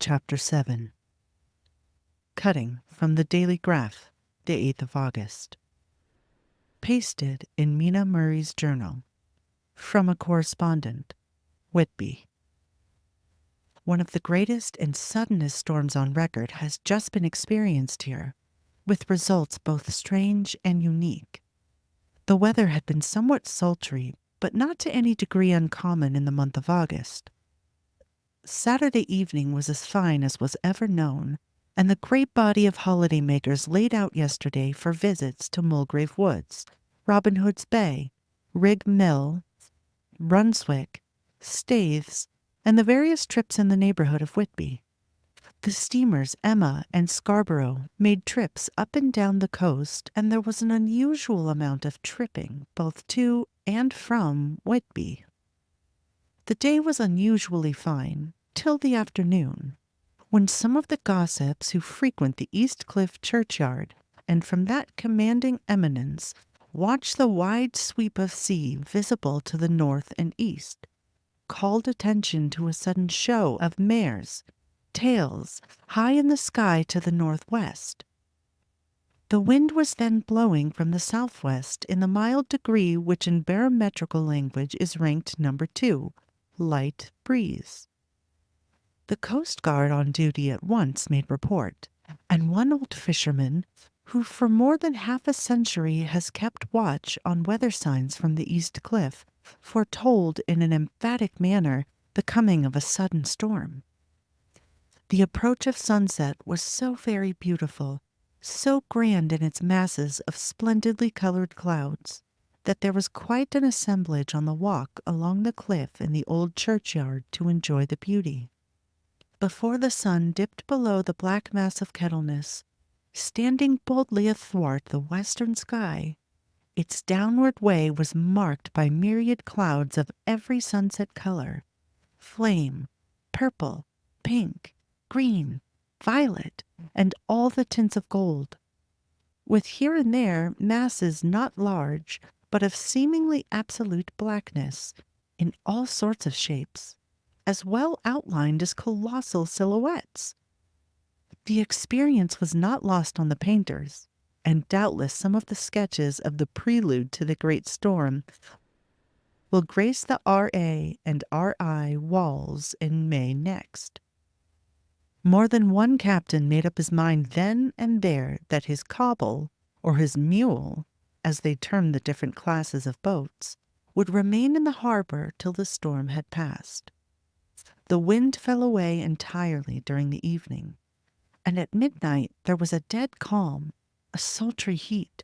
Chapter 7. Cutting from the Daily Graph, the 8th of August. Pasted in Mina Murray's journal. From a correspondent, Whitby. One of the greatest and suddenest storms on record has just been experienced here, with results both strange and unique. The weather had been somewhat sultry, but not to any degree uncommon in the month of August. Saturday evening was as fine as was ever known, and the great body of holidaymakers laid out yesterday for visits to Mulgrave Woods, Robin Hood's Bay, Rig Mill, Brunswick, Staithes, and the various trips in the neighborhood of Whitby. The steamers Emma and Scarborough made trips up and down the coast, and there was an unusual amount of tripping both to and from Whitby. The day was unusually fine, till the afternoon, when some of the gossips who frequent the East Cliff churchyard, and from that commanding eminence watch the wide sweep of sea visible to the north and east, called attention to a sudden show of mares, tails, high in the sky to the northwest. The wind was then blowing from the southwest in the mild degree which in barometrical language is ranked number 2, light breeze. The Coast Guard on duty at once made report, and one old fisherman, who for more than half a century has kept watch on weather signs from the East Cliff, foretold in an emphatic manner the coming of a sudden storm. The approach of sunset was so very beautiful, so grand in its masses of splendidly colored clouds, that there was quite an assemblage on the walk along the cliff in the old churchyard to enjoy the beauty. Before the sun dipped below the black mass of Kettleness, standing boldly athwart the western sky, its downward way was marked by myriad clouds of every sunset color: flame, purple, pink, green, violet, and all the tints of gold, with here and there masses not large, but of seemingly absolute blackness, in all sorts of shapes, as well outlined as colossal silhouettes. The experience was not lost on the painters, and doubtless some of the sketches of the prelude to the great storm will grace the R.A. and R.I. walls in May next. More than one captain made up his mind then and there that his cobble, or his mule, as they termed the different classes of boats, would remain in the harbor till the storm had passed. The wind fell away entirely during the evening, and at midnight there was a dead calm, a sultry heat,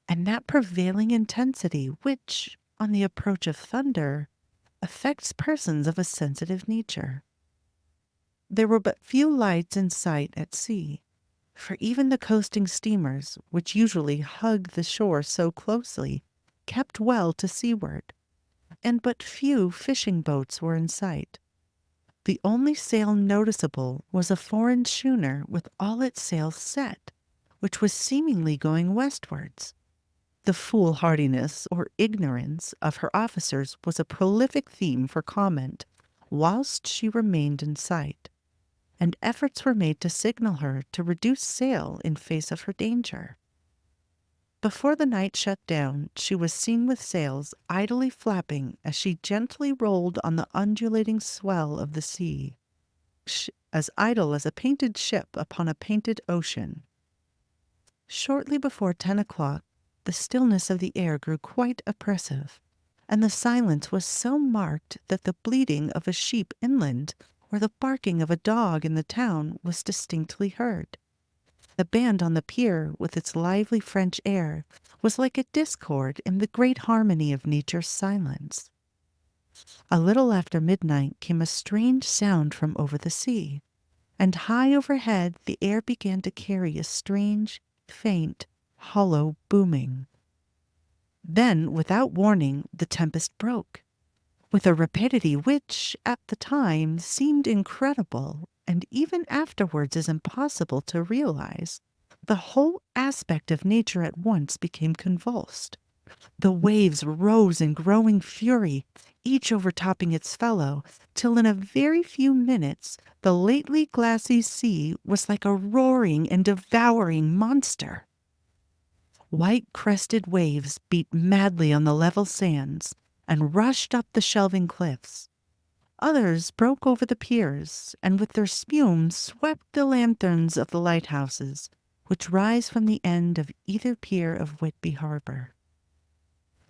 and that prevailing intensity which, on the approach of thunder, affects persons of a sensitive nature. There were but few lights in sight at sea, for even the coasting steamers, which usually hug the shore so closely, kept well to seaward, and but few fishing boats were in sight. The only sail noticeable was a foreign schooner with all its sails set, which was seemingly going westwards. The foolhardiness or ignorance of her officers was a prolific theme for comment whilst she remained in sight, and efforts were made to signal her to reduce sail in face of her danger. Before the night shut down, she was seen with sails idly flapping as she gently rolled on the undulating swell of the sea, as idle as a painted ship upon a painted ocean. Shortly before 10 o'clock, the stillness of the air grew quite oppressive, and the silence was so marked that the bleating of a sheep inland or the barking of a dog in the town was distinctly heard. The band on the pier, with its lively French air, was like a discord in the great harmony of nature's silence. A little after midnight came a strange sound from over the sea, and high overhead the air began to carry a strange, faint, hollow booming. Then, without warning, the tempest broke, with a rapidity which, at the time, seemed incredible, and even afterwards is impossible to realize. The whole aspect of nature at once became convulsed. The waves rose in growing fury, each overtopping its fellow, till in a very few minutes the lately glassy sea was like a roaring and devouring monster. White-crested waves beat madly on the level sands and rushed up the shelving cliffs. Others broke over the piers, and with their spume swept the lanterns of the lighthouses, which rise from the end of either pier of Whitby Harbor.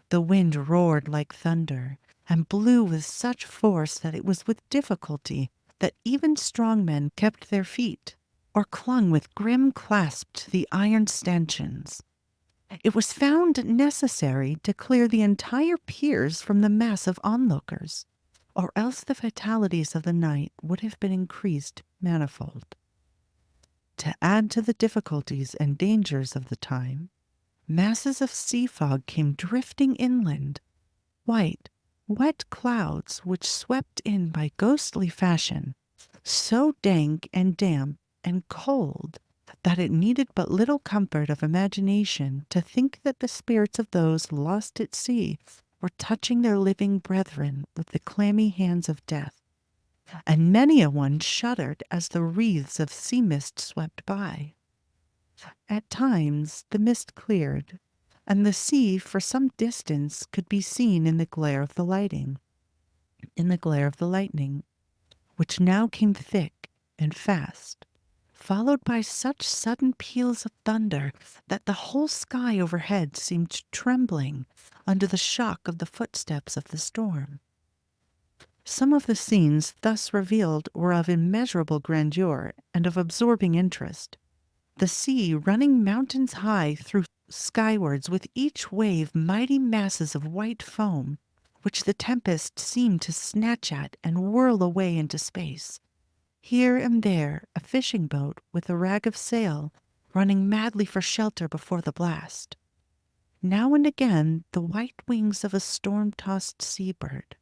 The wind roared like thunder, and blew with such force that it was with difficulty that even strong men kept their feet, or clung with grim clasp to the iron stanchions. It was found necessary to clear the entire piers from the mass of onlookers, or else the fatalities of the night would have been increased manifold. To add to the difficulties and dangers of the time, masses of sea fog came drifting inland, white, wet clouds which swept in by ghostly fashion, so dank and damp and cold that it needed but little comfort of imagination to think that the spirits of those lost at sea were touching their living brethren with the clammy hands of death, and many a one shuddered as the wreaths of sea mist swept by. At times the mist cleared, and the sea for some distance could be seen in the glare of the lightning, which now came thick and fast, followed by such sudden peals of thunder that the whole sky overhead seemed trembling under the shock of the footsteps of the storm. Some of the scenes thus revealed were of immeasurable grandeur and of absorbing interest. The sea running mountains high through skywards with each wave mighty masses of white foam, which the tempest seemed to snatch at and whirl away into space. Here and there a fishing boat with a rag of sail running madly for shelter before the blast. Now and again the white wings of a storm-tossed seabird.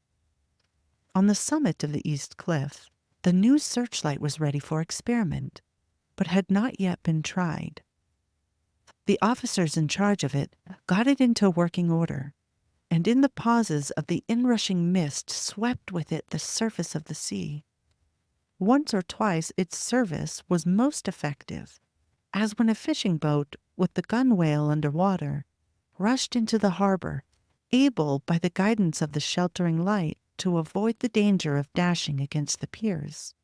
On the summit of the east cliff, the new searchlight was ready for experiment, but had not yet been tried. The officers in charge of it got it into working order, and in the pauses of the inrushing mist swept with it the surface of the sea. Once or twice its service was most effective, as when a fishing boat with the gunwale under water rushed into the harbor, able by the guidance of the sheltering light to avoid the danger of dashing against the piers.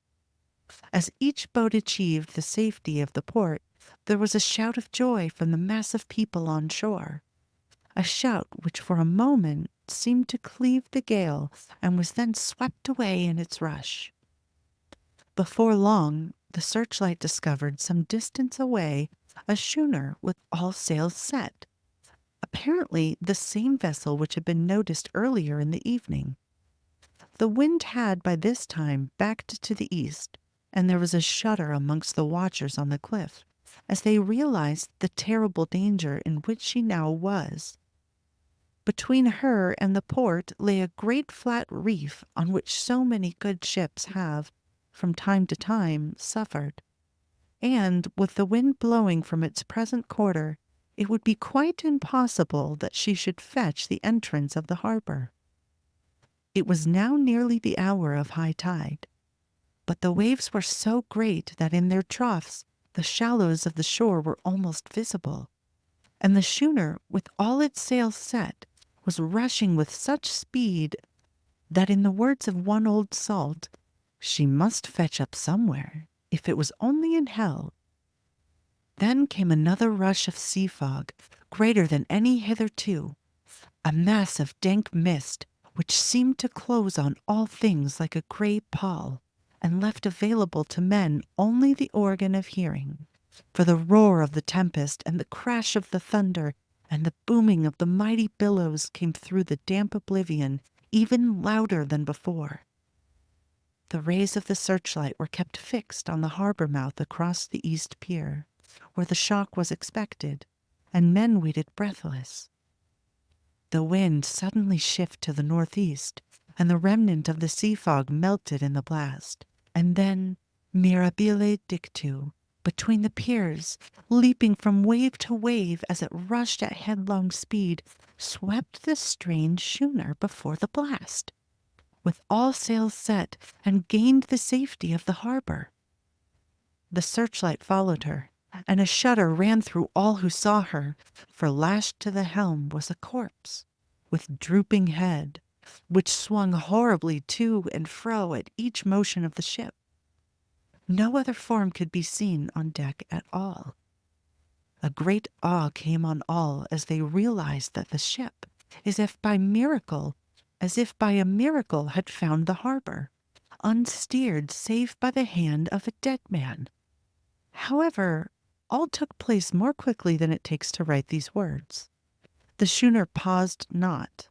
As each boat achieved the safety of the port, there was a shout of joy from the mass of people on shore, a shout which for a moment seemed to cleave the gale and was then swept away in its rush. Before long, the searchlight discovered some distance away a schooner with all sails set, apparently the same vessel which had been noticed earlier in the evening. The wind had by this time backed to the east, and there was a shudder amongst the watchers on the cliff as they realized the terrible danger in which she now was. Between her and the port lay a great flat reef on which so many good ships have, from time to time, suffered, and, with the wind blowing from its present quarter, it would be quite impossible that she should fetch the entrance of the harbor. It was now nearly the hour of high tide, but the waves were so great that in their troughs the shallows of the shore were almost visible, and the schooner, with all its sails set, was rushing with such speed that, in the words of one old salt, she must fetch up somewhere, if it was only in hell. Then came another rush of sea fog, greater than any hitherto, a mass of dank mist which seemed to close on all things like a grey pall, and left available to men only the organ of hearing, for the roar of the tempest and the crash of the thunder and the booming of the mighty billows came through the damp oblivion even louder than before. The rays of the searchlight were kept fixed on the harbor mouth across the east pier, where the shock was expected, and men waited breathless. The wind suddenly shifted to the northeast, and the remnant of the sea fog melted in the blast, and then, mirabile dictu, between the piers, leaping from wave to wave as it rushed at headlong speed, swept the strange schooner before the blast. with all sails set, and gained the safety of the harbor. The searchlight followed her, and a shudder ran through all who saw her, for lashed to the helm was a corpse, with drooping head, which swung horribly to and fro at each motion of the ship. No other form could be seen on deck at all. A great awe came on all as they realized that the ship, as if by a miracle, had found the harbor, unsteered save by the hand of a dead man. However, all took place more quickly than it takes to write these words. The schooner paused not,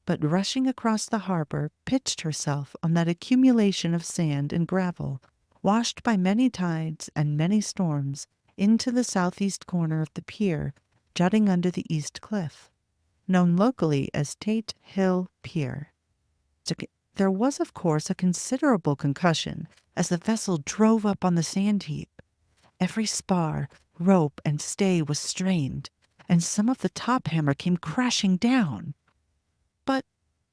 but rushing across the harbor, pitched herself on that accumulation of sand and gravel, washed by many tides and many storms, into the southeast corner of the pier, jutting under the east cliff, known locally as Tate Hill Pier. There was, of course, a considerable concussion as the vessel drove up on the sand heap. Every spar, rope, and stay was strained, and some of the top hammer came crashing down. But,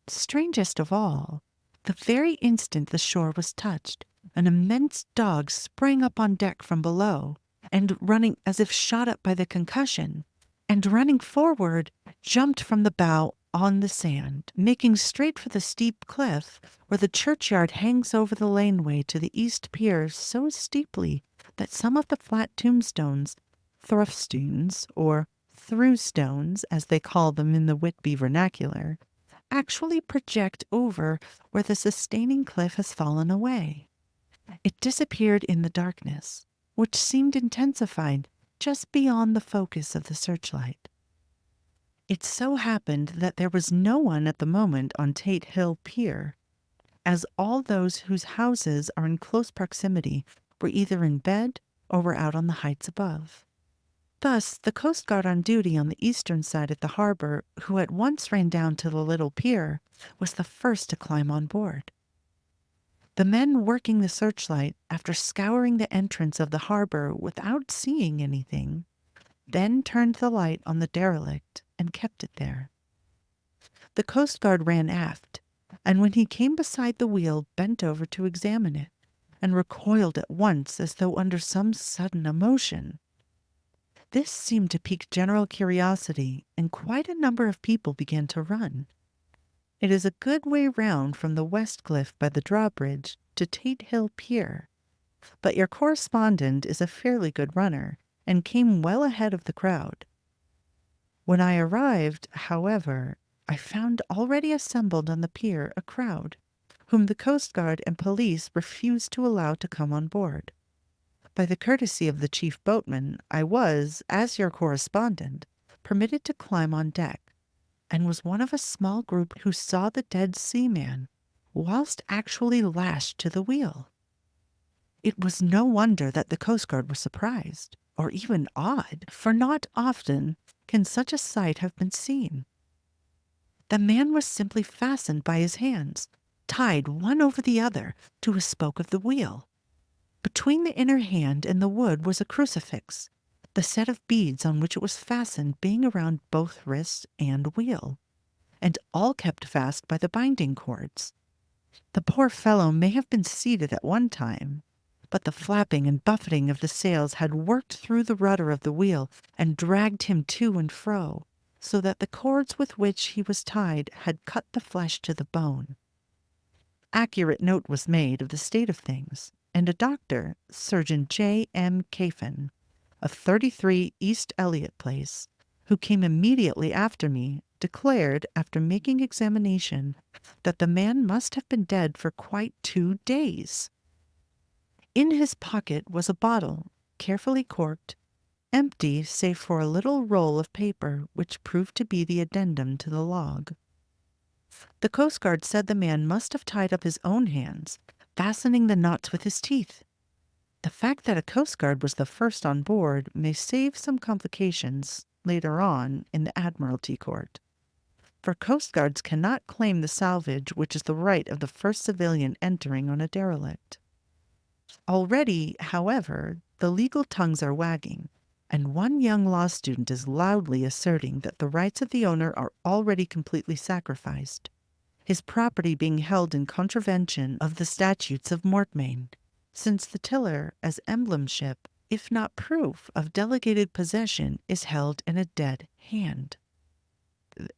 strangest of all, the very instant the shore was touched, an immense dog sprang up on deck from below, and running as if shot up by the concussion, and running forward, jumped from the bow on the sand, making straight for the steep cliff where the churchyard hangs over the laneway to the east pier so steeply that some of the flat tombstones, thrustoons, or throughstones, as they call them in the Whitby vernacular, actually project over where the sustaining cliff has fallen away. It disappeared in the darkness, which seemed intensified just beyond the focus of the searchlight. It so happened that there was no one at the moment on Tate Hill Pier, as all those whose houses are in close proximity were either in bed or were out on the heights above. Thus, the Coast Guard on duty on the eastern side of the harbor, who at once ran down to the little pier, was the first to climb on board. The men working the searchlight, after scouring the entrance of the harbor without seeing anything, then turned the light on the derelict and kept it there. The Coast Guard ran aft, and when he came beside the wheel, bent over to examine it, and recoiled at once as though under some sudden emotion. This seemed to pique general curiosity, and quite a number of people began to run. It is a good way round from the west cliff by the drawbridge to Tate Hill Pier, but your correspondent is a fairly good runner, and came well ahead of the crowd. When I arrived, however, I found already assembled on the pier a crowd, whom the Coast Guard and police refused to allow to come on board. By the courtesy of the chief boatman, I was, as your correspondent, permitted to climb on deck, and was one of a small group who saw the dead seaman, whilst actually lashed to the wheel. It was no wonder that the Coast Guard was surprised, or even awed, for not often can such a sight have been seen. The man was simply fastened by his hands, tied one over the other to a spoke of the wheel. Between the inner hand and the wood was a crucifix, the set of beads on which it was fastened being around both wrists and wheel, and all kept fast by the binding cords. The poor fellow may have been seated at one time, but the flapping and buffeting of the sails had worked through the rudder of the wheel and dragged him to and fro, so that the cords with which he was tied had cut the flesh to the bone. Accurate note was made of the state of things, and a doctor, Surgeon J. M. Cafin, of 33 East Elliot Place, who came immediately after me, declared, after making examination, that the man must have been dead for quite 2 days. In his pocket was a bottle, carefully corked, empty save for a little roll of paper which proved to be the addendum to the log. The Coast Guard said the man must have tied up his own hands, fastening the knots with his teeth. The fact that a Coast Guard was the first on board may save some complications later on in the Admiralty Court, for Coast Guards cannot claim the salvage which is the right of the first civilian entering on a derelict. Already, however, the legal tongues are wagging, and one young law student is loudly asserting that the rights of the owner are already completely sacrificed, his property being held in contravention of the statutes of Mortmain, since the tiller as emblemship, if not proof of delegated possession, is held in a dead hand.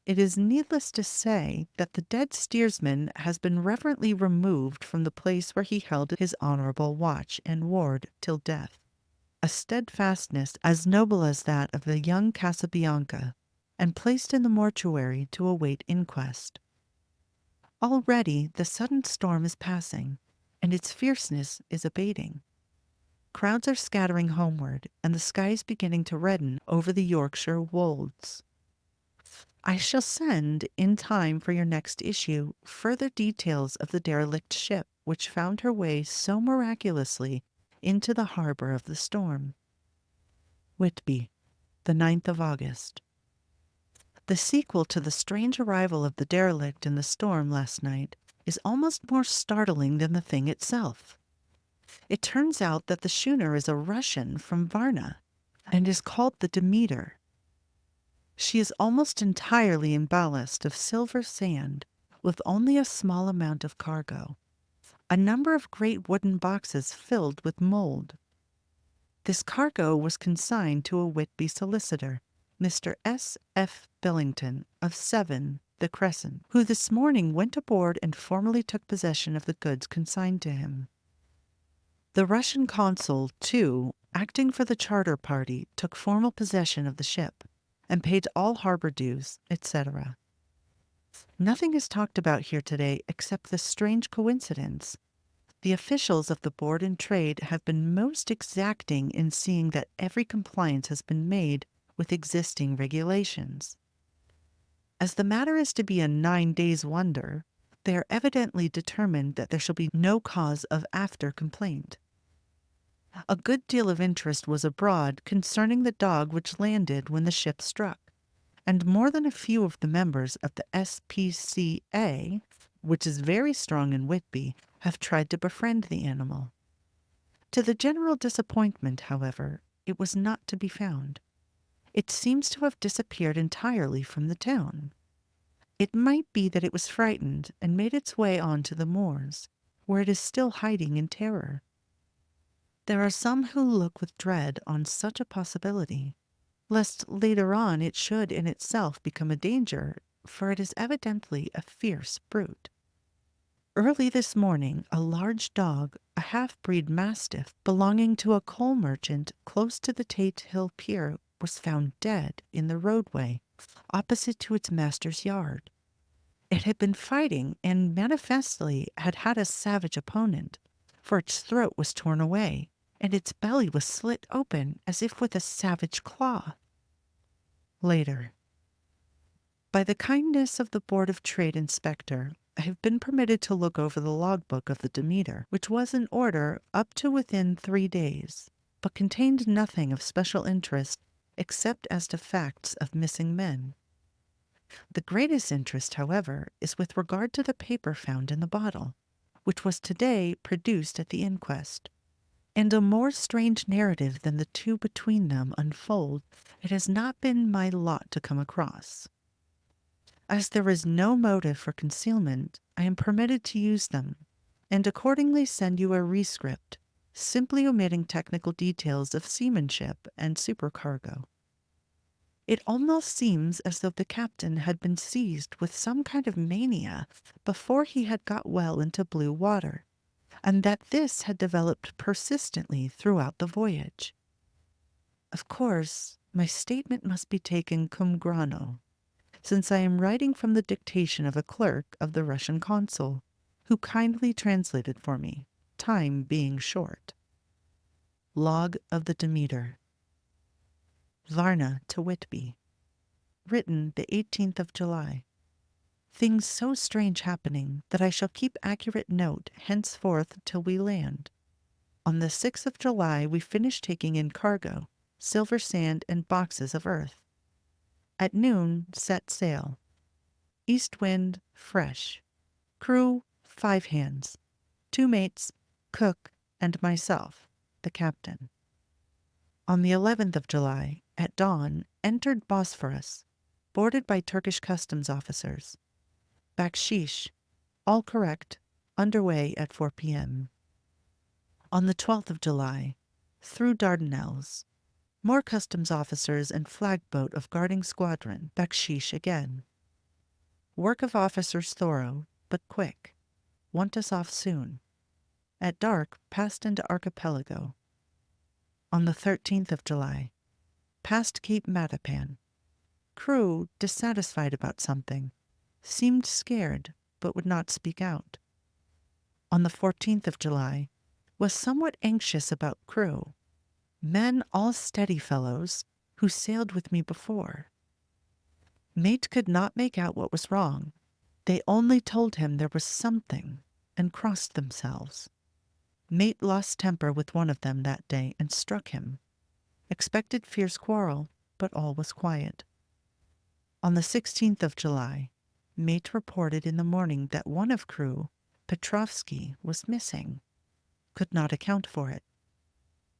It is needless to say that the dead steersman has been reverently removed from the place where he held his honourable watch and ward till death, a steadfastness as noble as that of the young Casabianca, and placed in the mortuary to await inquest. Already the sudden storm is passing, and its fierceness is abating. Crowds are scattering homeward, and the sky is beginning to redden over the Yorkshire wolds. I shall send, in time for your next issue, further details of the derelict ship which found her way so miraculously into the harbour of the storm. Whitby, the 9th of August. The sequel to the strange arrival of the derelict in the storm last night is almost more startling than the thing itself. It turns out that the schooner is a Russian from Varna, and is called the Demeter. She is almost entirely in ballast of silver sand, with only a small amount of cargo. A number of great wooden boxes filled with mould. This cargo was consigned to a Whitby solicitor, Mr. S. F. Billington, of 7, the Crescent, who this morning went aboard and formally took possession of the goods consigned to him. The Russian consul, too, acting for the charter party, took formal possession of the ship, and paid all harbour dues, etc. Nothing is talked about here today except this strange coincidence. The officials of the Board and Trade have been most exacting in seeing that every compliance has been made with existing regulations. As the matter is to be a 9 days' wonder, they are evidently determined that there shall be no cause of after complaint. A good deal of interest was abroad concerning the dog which landed when the ship struck, and more than a few of the members of the S.P.C.A., which is very strong in Whitby, have tried to befriend the animal. To the general disappointment, however, it was not to be found. It seems to have disappeared entirely from the town. It might be that it was frightened and made its way on to the moors, where it is still hiding in terror. There are some who look with dread on such a possibility, lest later on it should in itself become a danger, for it is evidently a fierce brute. Early this morning a large dog, a half-breed mastiff belonging to a coal merchant close to the Tate Hill Pier, was found dead in the roadway opposite to its master's yard. It had been fighting and manifestly had had a savage opponent, for its throat was torn away, and its belly was slit open as if with a savage claw. Later. By the kindness of the Board of Trade Inspector, I have been permitted to look over the logbook of the Demeter, which was in order up to within 3 days, but contained nothing of special interest except as to facts of missing men. The greatest interest, however, is with regard to the paper found in the bottle, which was today produced at the inquest. And a more strange narrative than the two between them unfold it has not been my lot to come across. As there is no motive for concealment, I am permitted to use them, and accordingly send you a rescript, simply omitting technical details of seamanship and supercargo. It almost seems as though the captain had been seized with some kind of mania before he had got well into blue water, and that this had developed persistently throughout the voyage. Of course, my statement must be taken cum grano, since I am writing from the dictation of a clerk of the Russian consul, who kindly translated for me, time being short. Log of the Demeter. Varna to Whitby. Written the 18th of July. Things so strange happening that I shall keep accurate note henceforth till we land. On the 6th of July we finished taking in cargo, silver sand and boxes of earth. At noon set sail. East wind fresh. Crew 5 hands. 2 mates, cook, and myself, the captain. On the 11th of July, at dawn, entered Bosphorus, boarded by Turkish customs officers. Bakshish, All correct. Underway at 4 p.m. On the 12th of July, through Dardanelles, more customs officers and flagboat of guarding squadron, baksheesh again. Work of officers thorough, but quick. Want us off soon. At dark, passed into archipelago. On the 13th of July, past Cape Matapan. Crew dissatisfied about something. Seemed scared, but would not speak out. On the 14th of July, was somewhat anxious about crew. Men all steady fellows, who sailed with me before. Mate could not make out what was wrong. They only told him there was something, and crossed themselves. Mate lost temper with one of them that day and struck him. Expected fierce quarrel, but all was quiet. On the 16th of July, Mate reported in the morning that one of crew, Petrovsky, was missing. Could not account for it.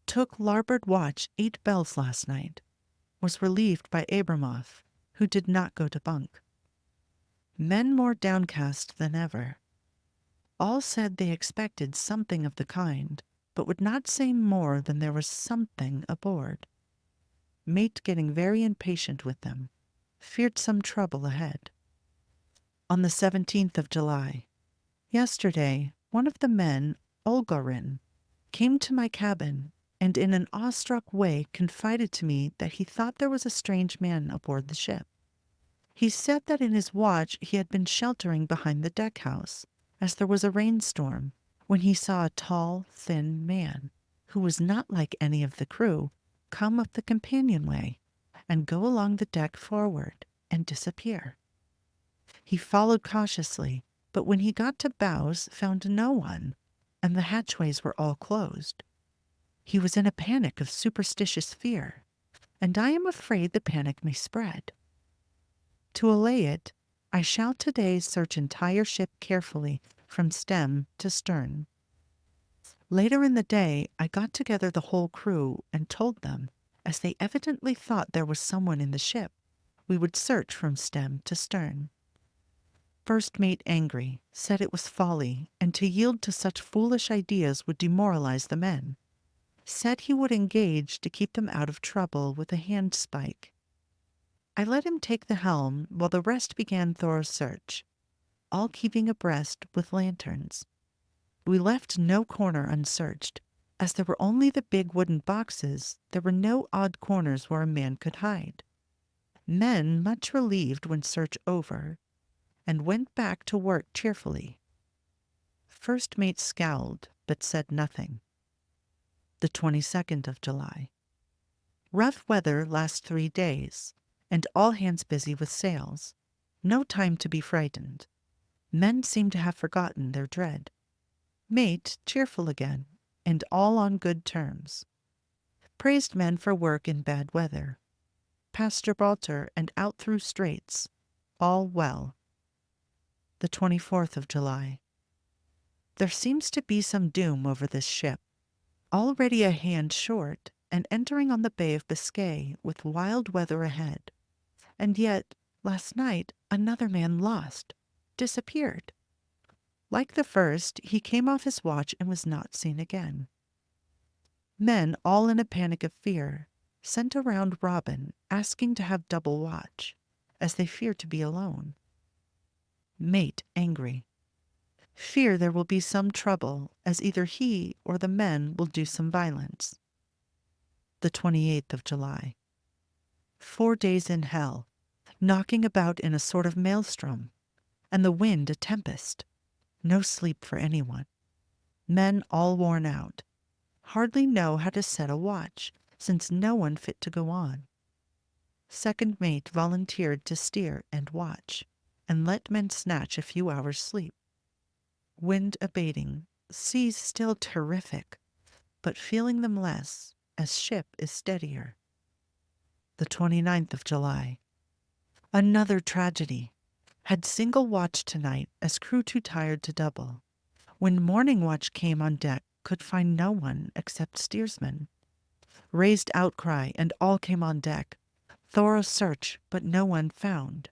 Took larboard watch 8 bells last night. Was relieved by Abramov, who did not go to bunk. Men more downcast than ever. All said they expected something of the kind, but would not say more than there was something aboard. Mate getting very impatient with them. Feared some trouble ahead. On the 17th of July, yesterday, one of the men, Olgarin, came to my cabin and in an awestruck way confided to me that he thought there was a strange man aboard the ship. He said that in his watch he had been sheltering behind the deck house, as there was a rainstorm, when he saw a tall, thin man, who was not like any of the crew, come up the companionway and go along the deck forward and disappear. He followed cautiously, but when he got to bows found no one, and the hatchways were all closed. He was in a panic of superstitious fear, and I am afraid the panic may spread. To allay it, I shall today search entire ship carefully from stem to stern. Later in the day, I got together the whole crew and told them, as they evidently thought there was someone in the ship, we would search from stem to stern. First mate angry, said it was folly, and to yield to such foolish ideas would demoralize the men. Said he would engage to keep them out of trouble with a handspike. I let him take the helm while the rest began thorough search, all keeping abreast with lanterns. We left no corner unsearched. As there were only the big wooden boxes, there were no odd corners where a man could hide. Men much relieved when search over, and went back to work cheerfully. First mate scowled, but said nothing. The 22nd of July. Rough weather last 3 days, and all hands busy with sails. No time to be frightened. Men seem to have forgotten their dread. Mate cheerful again, and all on good terms. Praised men for work in bad weather. Past Gibraltar and out through straits. All well. The 24th of July. There seems to be some doom over this ship. Already a hand short, and entering on the Bay of Biscay with wild weather ahead. And yet, last night, another man lost, disappeared. Like the first, he came off his watch and was not seen again. Men, all in a panic of fear, sent around Robin, asking to have double watch, as they fear to be alone. Mate angry. Fear there will be some trouble, as either he or the men will do some violence. The 28th of July. 4 days in hell, knocking about in a sort of maelstrom, and the wind a tempest. No sleep for anyone. Men all worn out. Hardly know how to set a watch, since no one fit to go on. Second mate volunteered to steer and watch, and let men snatch a few hours' sleep. Wind abating, seas still terrific, but feeling them less, as ship is steadier. The 29th of July. Another tragedy. Had single watch tonight, as crew too tired to double. When morning watch came on deck, could find no one except steersman. Raised outcry, and all came on deck. Thorough search, but no one found.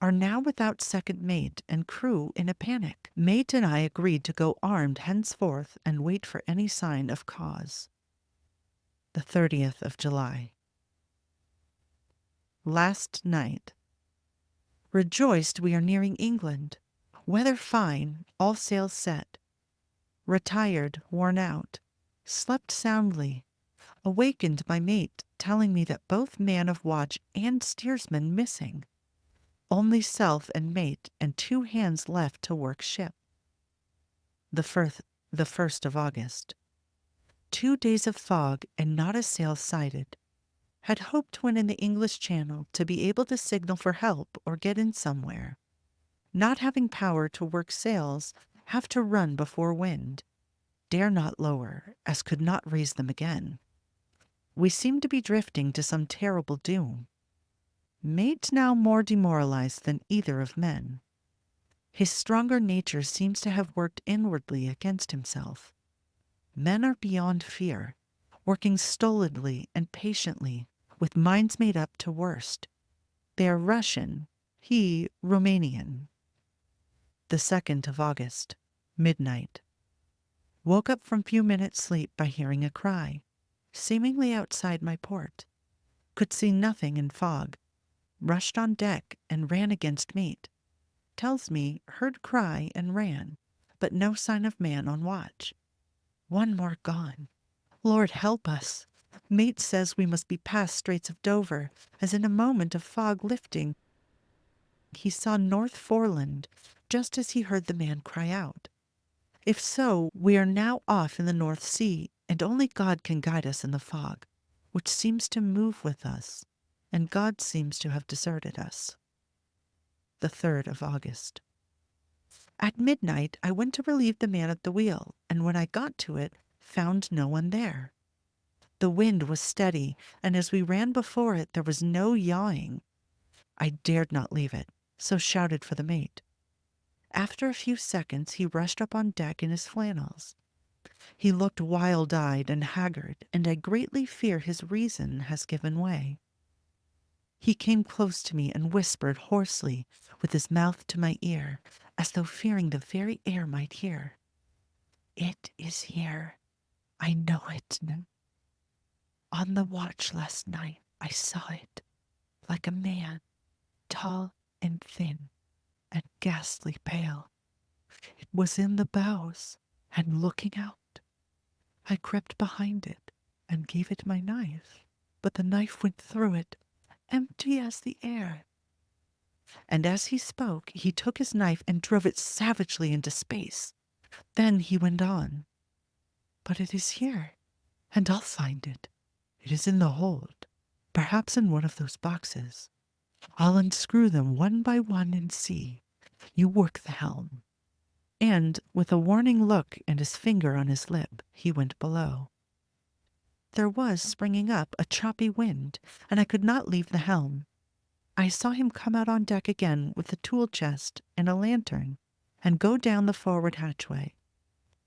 are now without second mate and crew in a panic. Mate and I agreed to go armed henceforth and wait for any sign of cause. The 30th of July. Last night. Rejoiced we are nearing England. Weather fine, all sails set. Retired, worn out. Slept soundly. Awakened my mate, telling me that both man of watch and steersman missing. Only self and mate and 2 hands left to work ship. The 1st of August. 2 days of fog and not a sail sighted. Had hoped when in the English Channel to be able to signal for help or get in somewhere. Not having power to work sails, have to run before wind. Dare not lower, as could not raise them again. We seem to be drifting to some terrible doom. Mate now more demoralized than either of men. His stronger nature seems to have worked inwardly against himself. Men are beyond fear, working stolidly and patiently, with minds made up to worst. They are Russian, he Romanian. The 2nd of August, midnight. Woke up from few minutes' sleep by hearing a cry, seemingly outside my port. Could see nothing in fog. Rushed on deck and ran against mate. Tells me heard cry and ran, but no sign of man on watch. 1 more gone. Lord help us. Mate says we must be past Straits of Dover, as in a moment of fog lifting, he saw North Foreland, just as he heard the man cry out. If so, we are now off in the North Sea, and only God can guide us in the fog, which seems to move with us, and God seems to have deserted us. The 3rd of August. At midnight I went to relieve the man at the wheel, and when I got to it, found no one there. The wind was steady, and as we ran before it, there was no yawing. I dared not leave it, so shouted for the mate. After a few seconds, he rushed up on deck in his flannels. He looked wild-eyed and haggard, and I greatly fear his reason has given way. He came close to me and whispered hoarsely, with his mouth to my ear, as though fearing the very air might hear. "It is here. I know it. On the watch last night I saw it, like a man, tall and thin, and ghastly pale. It was in the bows, and looking out. I crept behind it, and gave it my knife, but the knife went through it, empty as the air." And as he spoke, he took his knife and drove it savagely into space. Then he went on. "But it is here, and I'll find it. It is in the hold, perhaps in one of those boxes. I'll unscrew them one by one and see. You work the helm." And, with a warning look and his finger on his lip, he went below. There was, springing up, a choppy wind, and I could not leave the helm. I saw him come out on deck again with a tool chest and a lantern, and go down the forward hatchway.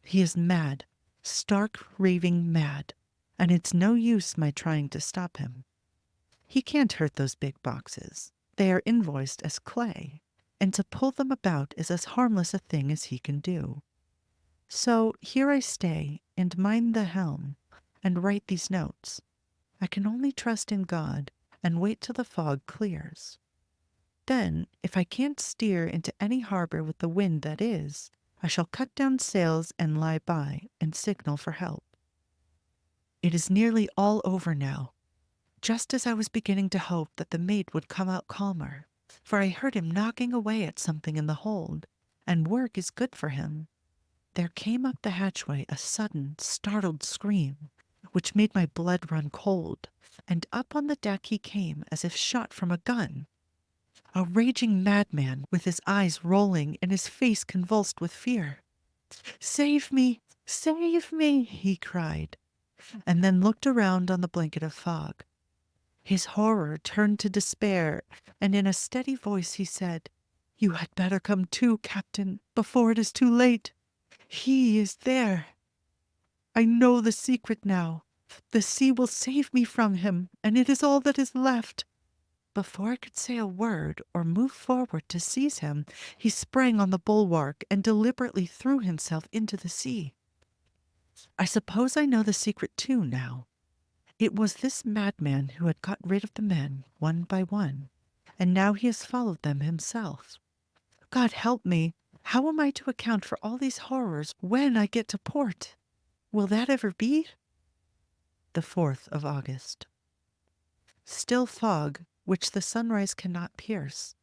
He is mad, stark raving mad, and it's no use my trying to stop him. He can't hurt those big boxes. They are invoiced as clay, and to pull them about is as harmless a thing as he can do. So here I stay, and mind the helm, and write these notes. I can only trust in God, and wait till the fog clears. Then, if I can't steer into any harbor with the wind that is, I shall cut down sails and lie by, and signal for help. It is nearly all over now, just as I was beginning to hope that the mate would come out calmer, for I heard him knocking away at something in the hold, and work is good for him. There came up the hatchway a sudden, startled scream, which made my blood run cold, and up on the deck he came as if shot from a gun. A raging madman, with his eyes rolling and his face convulsed with fear. "Save me! Save me!" he cried, and then looked around on the blanket of fog. His horror turned to despair, and in a steady voice he said, "You had better come too, Captain, before it is too late. He is there. I know the secret now. The sea will save me from him, and it is all that is left. Before I could say a word or move forward to seize him, he sprang on the bulwark and deliberately threw himself into the sea. I suppose I know the secret too now. It was this madman who had got rid of the men one by one, and now he has followed them himself. God help me! How am I to account for all these horrors when I get to port? Will that ever be? The 4th of August. Still fog, which the sunrise cannot pierce.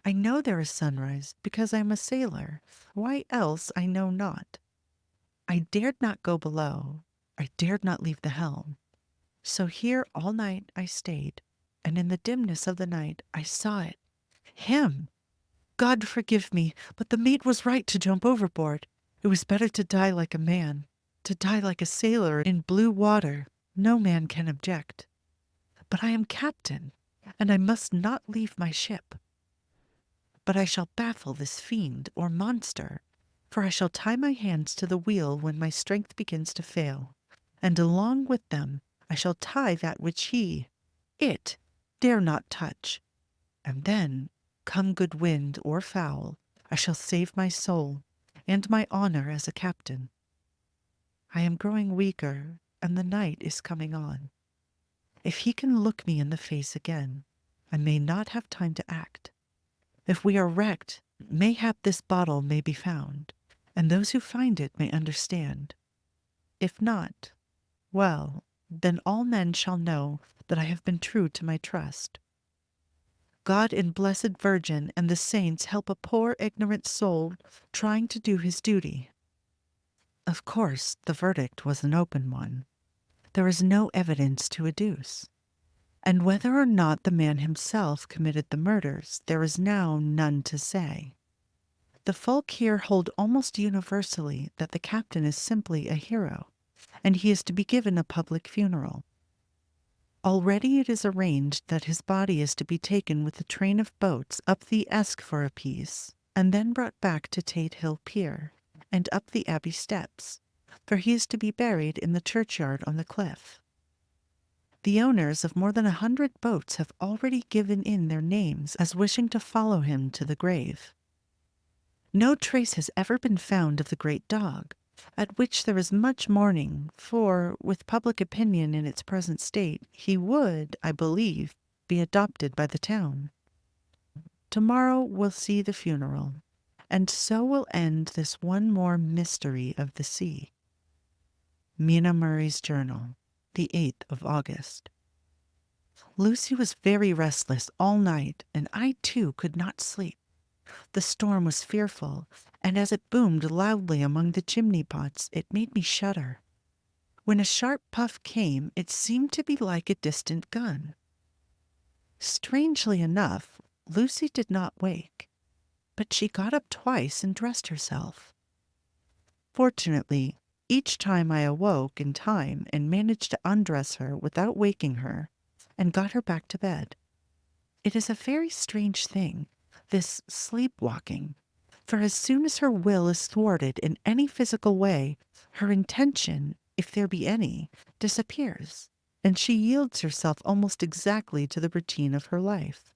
I know there is sunrise because I am a sailor. Why else I know not. I dared not go below. I dared not leave the helm. So here all night I stayed, and in the dimness of the night I saw it. Him! God forgive me, but the mate was right to jump overboard. It was better to die like a man, to die like a sailor in blue water. No man can object. But I am captain, and I must not leave my ship. But I shall baffle this fiend or monster, for I shall tie my hands to the wheel when my strength begins to fail, and along with them I shall tie that which it, dare not touch. And then, come good wind or foul, I shall save my soul and my honor as a captain. I am growing weaker, and the night is coming on. If he can look me in the face again, I may not have time to act. If we are wrecked, mayhap this bottle may be found, and those who find it may understand. If not, well, then all men shall know that I have been true to my trust. God and Blessed Virgin and the saints help a poor ignorant soul trying to do his duty. Of course, the verdict was an open one. There is no evidence to adduce. And whether or not the man himself committed the murders, there is now none to say. The folk here hold almost universally that the captain is simply a hero, and he is to be given a public funeral. Already it is arranged that his body is to be taken with a train of boats up the Esk for a piece, and then brought back to Tate Hill Pier, and up the Abbey steps, for he is to be buried in the churchyard on the cliff. The owners of more than 100 boats have already given in their names as wishing to follow him to the grave. No trace has ever been found of the great dog, at which there is much mourning, for, with public opinion in its present state, he would, I believe, be adopted by the town. Tomorrow will see the funeral, and so will end this one more mystery of the sea. Mina Murray's Journal, the 8th of August. Lucy was very restless all night, and I too could not sleep. The storm was fearful, and as it boomed loudly among the chimney pots, it made me shudder. When a sharp puff came, it seemed to be like a distant gun. Strangely enough, Lucy did not wake, but she got up twice and dressed herself. Fortunately, each time I awoke in time and managed to undress her without waking her, and got her back to bed. It is a very strange thing, this sleepwalking, for as soon as her will is thwarted in any physical way, her intention, if there be any, disappears, and she yields herself almost exactly to the routine of her life.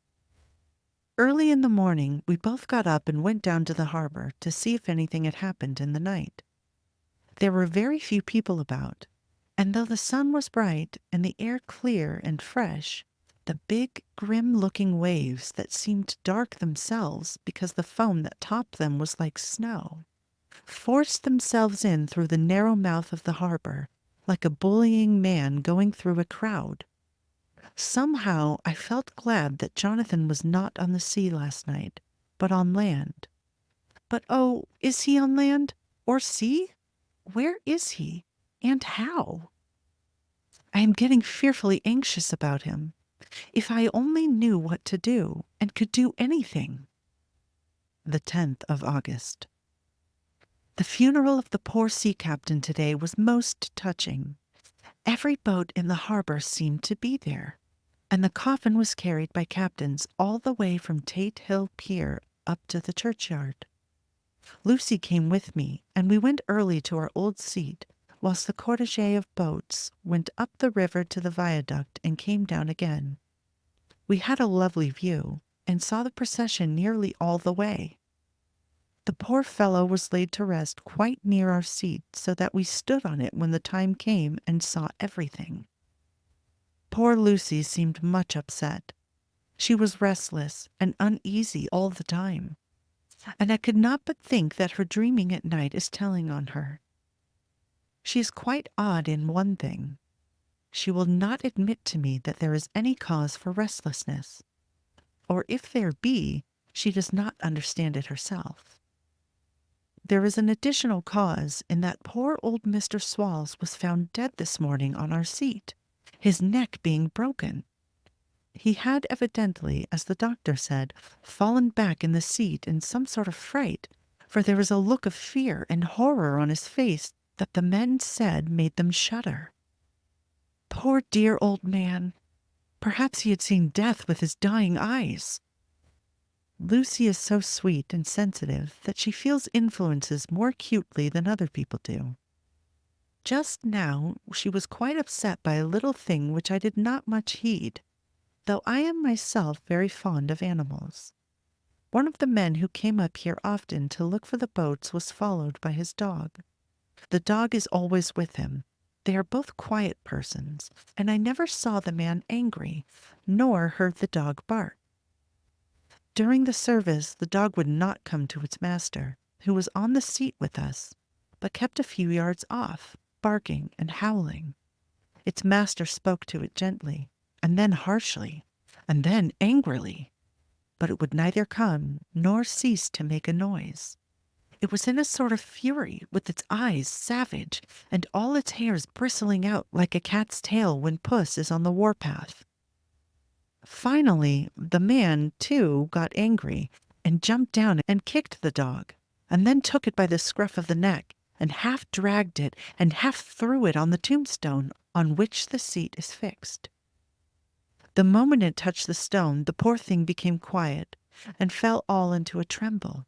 Early in the morning, we both got up and went down to the harbor to see if anything had happened in the night. There were very few people about, and though the sun was bright and the air clear and fresh, the big, grim-looking waves that seemed dark themselves because the foam that topped them was like snow, forced themselves in through the narrow mouth of the harbor, like a bullying man going through a crowd. Somehow I felt glad that Jonathan was not on the sea last night, but on land. But oh, is he on land? Or sea? Where is he? And how? I am getting fearfully anxious about him. If I only knew what to do, and could do anything. The 10th of August. The funeral of the poor sea captain today was most touching. Every boat in the harbor seemed to be there, and the coffin was carried by captains all the way from Tate Hill Pier up to the churchyard. Lucy came with me, and we went early to our old seat, whilst the cortege of boats went up the river to the viaduct and came down again. We had a lovely view and saw the procession nearly all the way. The poor fellow was laid to rest quite near our seat so that we stood on it when the time came and saw everything. Poor Lucy seemed much upset. She was restless and uneasy all the time, and I could not but think that her dreaming at night is telling on her. She is quite odd in one thing. She will not admit to me that there is any cause for restlessness, or if there be, she does not understand it herself. There is an additional cause in that poor old Mr. Swallows was found dead this morning on our seat, his neck being broken. He had evidently, as the doctor said, fallen back in the seat in some sort of fright, for there was a look of fear and horror on his face that the men said made them shudder. Poor dear old man! Perhaps he had seen death with his dying eyes. Lucy is so sweet and sensitive that she feels influences more acutely than other people do. Just now she was quite upset by a little thing which I did not much heed, though I am myself very fond of animals. One of the men who came up here often to look for the boats was followed by his dog. The dog is always with him. They are both quiet persons, and I never saw the man angry, nor heard the dog bark. During the service, the dog would not come to its master, who was on the seat with us, but kept a few yards off, barking and howling. Its master spoke to it gently, and then harshly, and then angrily, but it would neither come nor cease to make a noise. It was in a sort of fury, with its eyes savage, and all its hairs bristling out like a cat's tail when puss is on the warpath. Finally, the man, too, got angry, and jumped down and kicked the dog, and then took it by the scruff of the neck, and half dragged it, and half threw it on the tombstone on which the seat is fixed. The moment it touched the stone, the poor thing became quiet, and fell all into a tremble.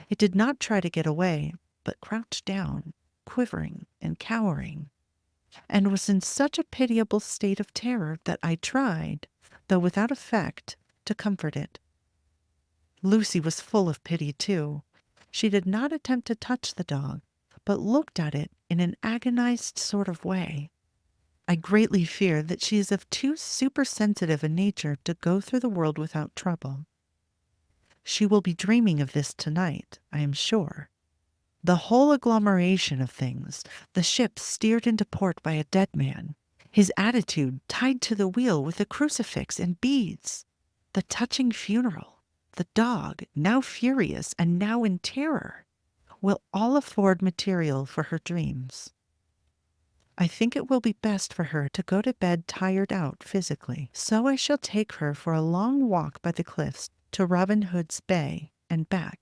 It did not try to get away, but crouched down, quivering and cowering, and was in such a pitiable state of terror that I tried, though without effect, to comfort it. Lucy was full of pity, too. She did not attempt to touch the dog, but looked at it in an agonized sort of way. I greatly fear that she is of too supersensitive a nature to go through the world without trouble. She will be dreaming of this tonight, I am sure. The whole agglomeration of things, the ship steered into port by a dead man, his attitude tied to the wheel with a crucifix and beads, the touching funeral, the dog, now furious and now in terror, will all afford material for her dreams. I think it will be best for her to go to bed tired out physically, so I shall take her for a long walk by the cliffs to Robin Hood's Bay and back.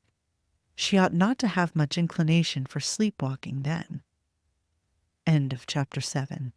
She ought not to have much inclination for sleepwalking then. End of chapter 7.